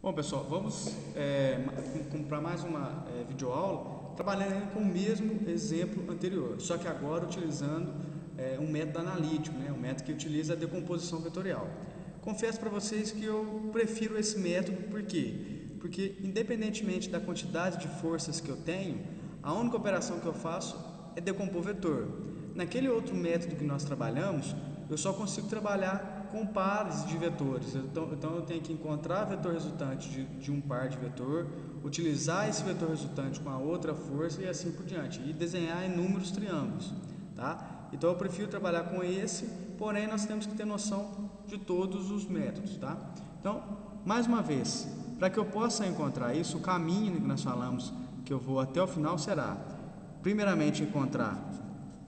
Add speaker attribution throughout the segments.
Speaker 1: Bom, pessoal, vamos para mais uma videoaula trabalhando com o mesmo exemplo anterior, só que agora utilizando um método analítico, um método que utiliza a decomposição vetorial. Confesso para vocês que eu prefiro esse método, por quê? Porque independentemente da quantidade de forças que eu tenho, a única operação que eu faço é decompor vetor. Naquele outro método que nós trabalhamos, eu só consigo trabalhar com pares de vetores. Então eu tenho que encontrar vetor resultante de um par de vetor, utilizar esse vetor resultante com a outra força e assim por diante, e desenhar inúmeros triângulos, tá? Então eu prefiro trabalhar com esse, porém nós temos que ter noção de todos os métodos, tá? Então, mais uma vez, para que eu possa encontrar isso, o caminho que nós falamos que eu vou até o final será, primeiramente, encontrar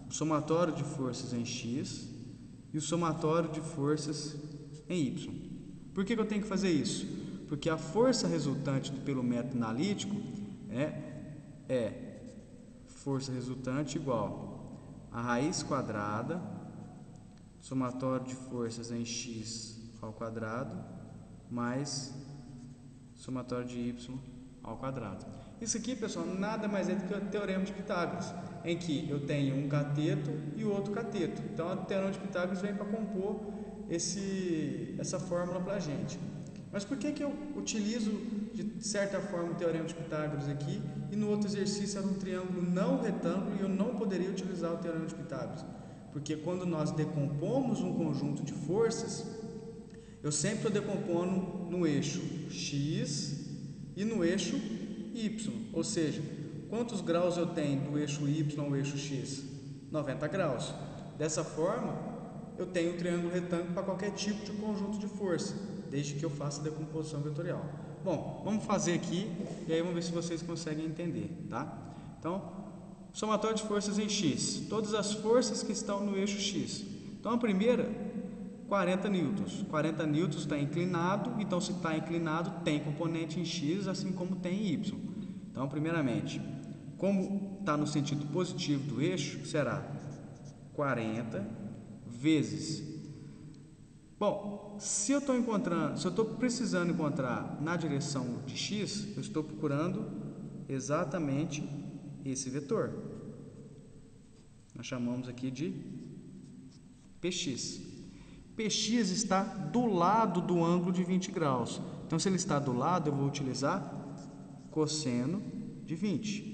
Speaker 1: o somatório de forças em X e o somatório de forças em Y. Por que eu tenho que fazer isso? Porque a força resultante pelo método analítico é força resultante igual a raiz quadrada, somatório de forças em X ao quadrado, mais somatório de Y ao quadrado. Isso aqui, pessoal, nada mais é do que o teorema de Pitágoras, em que eu tenho um cateto e o outro cateto. Então, o teorema de Pitágoras vem para compor essa fórmula para a gente. Mas por que eu utilizo, de certa forma, o teorema de Pitágoras aqui e no outro exercício era um triângulo não retângulo e eu não poderia utilizar o teorema de Pitágoras? Porque quando nós decompomos um conjunto de forças, eu sempre estou decompondo no eixo X e no eixo Y, ou seja, quantos graus eu tenho do eixo Y ao eixo X? 90 graus. Dessa forma, eu tenho um triângulo retângulo para qualquer tipo de conjunto de força, desde que eu faça a decomposição vetorial. Bom, vamos fazer aqui e aí vamos ver se vocês conseguem entender, tá? Então, somatório de forças em X, todas as forças que estão no eixo X. Então, a primeira, 40 newtons. 40 newtons está inclinado, então se está inclinado tem componente em X, assim como tem em Y. Então, primeiramente, como está no sentido positivo do eixo, será 40 vezes. Bom, se eu estou precisando encontrar na direção de X, eu estou procurando exatamente esse vetor. Nós chamamos aqui de PX. PX está do lado do ângulo de 20 graus. Então, se ele está do lado, eu vou utilizar cosseno de 20.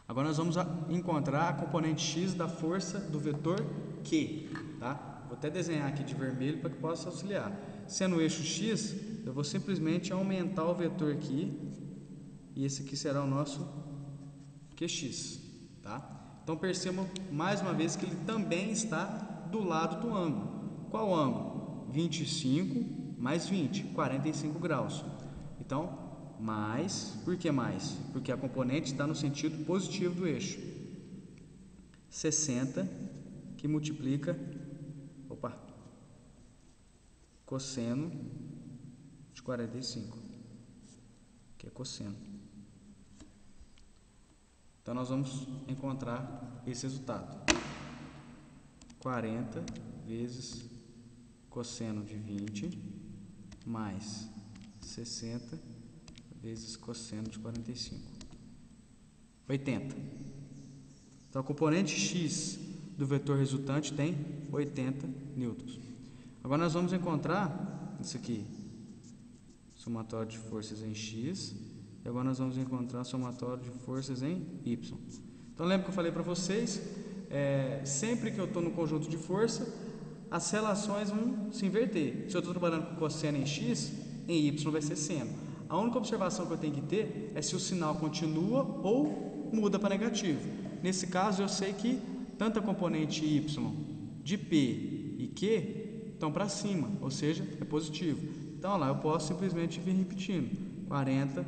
Speaker 1: Agora, nós vamos encontrar a componente X da força do vetor Q. Tá? Vou até desenhar aqui de vermelho para que possa auxiliar. Sendo o eixo X, eu vou simplesmente aumentar o vetor aqui. E esse aqui será o nosso QX. Tá? Então, percebam mais uma vez que ele também está do lado do ângulo. Qual ângulo? 25 mais 20, 45 graus. Então, mais, por que mais? Porque a componente está no sentido positivo do eixo. 60, que multiplica, cosseno de 45, que é cosseno. Então, nós vamos encontrar esse resultado. 40 vezes cosseno de 20 mais 60 vezes cosseno de 45. 80. Então, a componente X do vetor resultante tem 80 newtons. Agora, nós vamos encontrar isso aqui, somatório de forças em X, e agora nós vamos encontrar somatório de forças em Y. Então, lembra que eu falei para vocês, sempre que eu estou no conjunto de força, as relações vão se inverter. Se eu estou trabalhando com cosseno em X, em Y vai ser seno. A única observação que eu tenho que ter é se o sinal continua ou muda para negativo. Nesse caso, eu sei que tanto a componente Y de P e Q estão para cima, ou seja, é positivo. Então, lá eu posso simplesmente vir repetindo. 40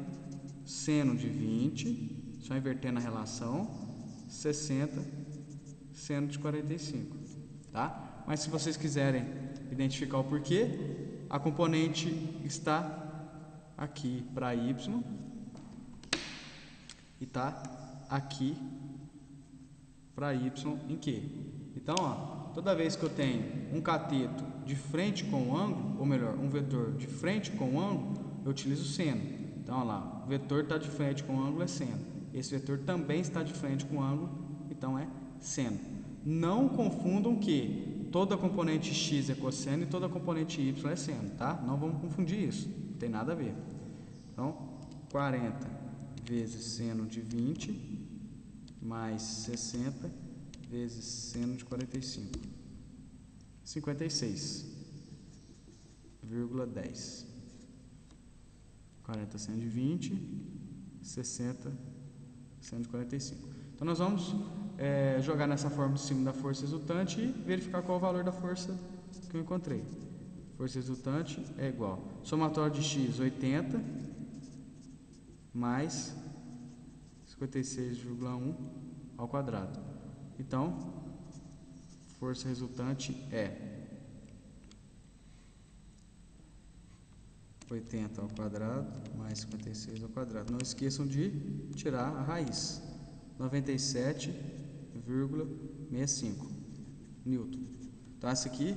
Speaker 1: seno de 20, só invertendo a relação, 60 seno de 45, tá? Mas se vocês quiserem identificar o porquê, a componente está aqui para Y e está aqui para Y em Q. Então, toda vez que eu tenho um cateto de frente com o ângulo, ou melhor, um vetor de frente com o ângulo, eu utilizo seno. Então, olha lá, o vetor está de frente com o ângulo, é seno. Esse vetor também está de frente com o ângulo, então é seno. Não confundam que toda componente x é cosseno e toda componente y é seno, tá? Não vamos confundir isso, não tem nada a ver. Então, 40 vezes seno de 20 mais 60 vezes seno de 45. 56,10. 40 seno de 20, 60 seno de 45. Então nós vamos jogar nessa forma de cima da força resultante e verificar qual é o valor da força que eu encontrei. Força resultante é igual somatório de x 80 mais 56,1 ao quadrado. Então, força resultante é 80 ao quadrado mais 56 ao quadrado. Não esqueçam de tirar a raiz. 97,65 Newton. Então, esse aqui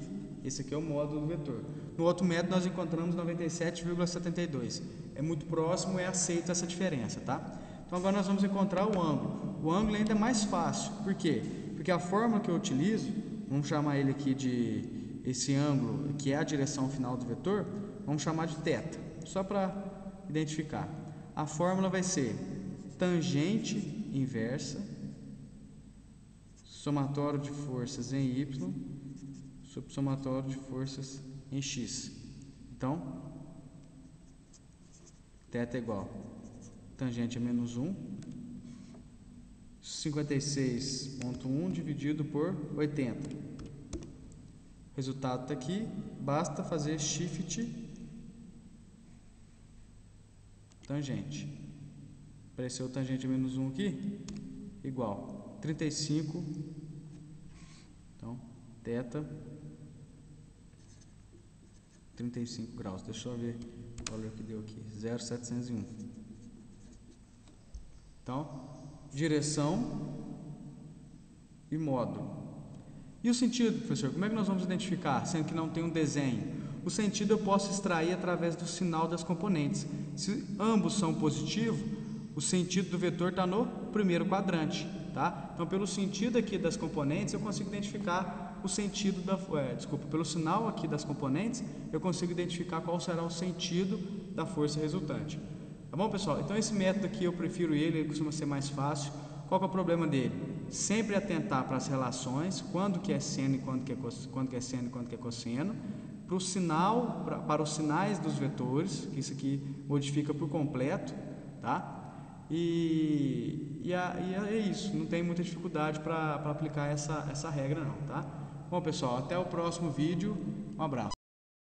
Speaker 1: é o módulo do vetor. No outro método, nós encontramos 97,72. É muito próximo, é aceito essa diferença, tá? Então, agora nós vamos encontrar o ângulo. O ângulo ainda é mais fácil. Por quê? Porque a fórmula que eu utilizo, vamos chamar ele aqui de esse ângulo, que é a direção final do vetor, vamos chamar de θ, só para identificar. A fórmula vai ser tangente inversa, somatório de forças em y, sobre somatório de forças em x. Então, θ é igual, tangente é menos 1, 56,1 dividido por 80. O resultado está aqui, basta fazer shift tangente. Apareceu o tangente menos 1 aqui, igual 35. Então, θ 35 graus. Deixa eu ver o valor que deu aqui, 0,701. Então, direção e módulo. E o sentido, professor? Como é que nós vamos identificar, sendo que não tem um desenho? O sentido eu posso extrair através do sinal das componentes. Se ambos são positivos, o sentido do vetor está no primeiro quadrante, tá? Então, pelo sentido aqui das componentes, eu consigo identificar o sentido pelo sinal aqui das componentes, eu consigo identificar qual será o sentido da força resultante. Tá bom, pessoal? Então, esse método aqui eu prefiro ele costuma ser mais fácil. Qual que é o problema dele? Sempre atentar para as relações, quando que é seno e quando que é seno e quando que é cosseno, para o sinal, para os sinais dos vetores, que isso aqui modifica por completo, tá? E é isso, não tem muita dificuldade para aplicar essa regra não, tá? Bom, pessoal, até o próximo vídeo, um abraço.